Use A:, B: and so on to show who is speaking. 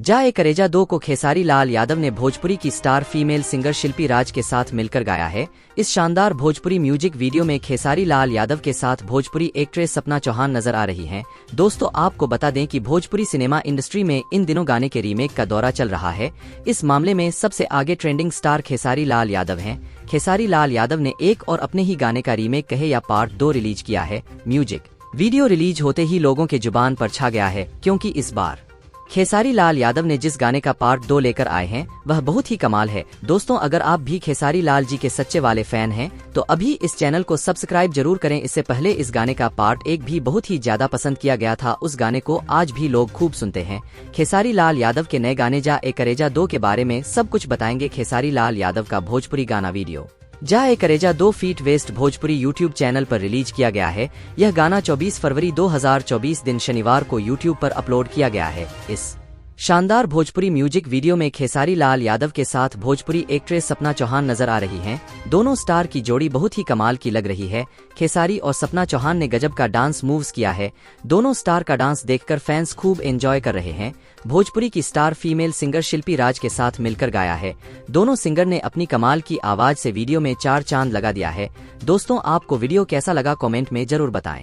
A: जाए करेजा 2 को खेसारी लाल यादव ने भोजपुरी की स्टार फीमेल सिंगर शिल्पी राज के साथ मिलकर गाया है। इस शानदार भोजपुरी म्यूजिक वीडियो में खेसारी लाल यादव के साथ भोजपुरी एक्ट्रेस सपना चौहान नजर आ रही हैं। दोस्तों, आपको बता दें कि भोजपुरी सिनेमा इंडस्ट्री में इन दिनों गाने के रीमेक का दौरा चल रहा है। इस मामले में सबसे आगे ट्रेंडिंग स्टार खेसारी लाल यादव हैं। खेसारी लाल यादव ने एक और अपने ही गाने का रीमेक कहे या पार्ट 2 रिलीज किया है। म्यूजिक वीडियो रिलीज होते ही लोगों के जुबान पर छा गया है, क्योंकि इस बार खेसारी लाल यादव ने जिस गाने का पार्ट 2 लेकर आए हैं वह बहुत ही कमाल है। दोस्तों, अगर आप भी खेसारी लाल जी के सच्चे वाले फैन हैं तो अभी इस चैनल को सब्सक्राइब जरूर करें। इससे पहले इस गाने का पार्ट 1 भी बहुत ही ज्यादा पसंद किया गया था। उस गाने को आज भी लोग खूब सुनते हैं। खेसारी लाल यादव के नए गाने जा ए करेजा 2 के बारे में सब कुछ बताएंगे। खेसारी लाल यादव का भोजपुरी गाना वीडियो जा ए करेजा 2 feet waist Bhojpuri YouTube channel पर रिलीज किया गया है। यह गाना 24 फरवरी 2024 दिन शनिवार को यूट्यूब पर अपलोड किया गया है। इस शानदार भोजपुरी म्यूजिक वीडियो में खेसारी लाल यादव के साथ भोजपुरी एक्ट्रेस सपना चौहान नजर आ रही हैं। दोनों स्टार की जोड़ी बहुत ही कमाल की लग रही है। खेसारी और सपना चौहान ने गजब का डांस मूव्स किया है। दोनों स्टार का डांस देखकर फैंस खूब एंजॉय कर रहे हैं। भोजपुरी की स्टार फीमेल सिंगर शिल्पी राज के साथ मिलकर गाया है। दोनों सिंगर ने अपनी कमाल की आवाज से वीडियो में 4 चांद लगा दिया है। दोस्तों, आपको वीडियो कैसा लगा कमेंट में जरूर बताएं।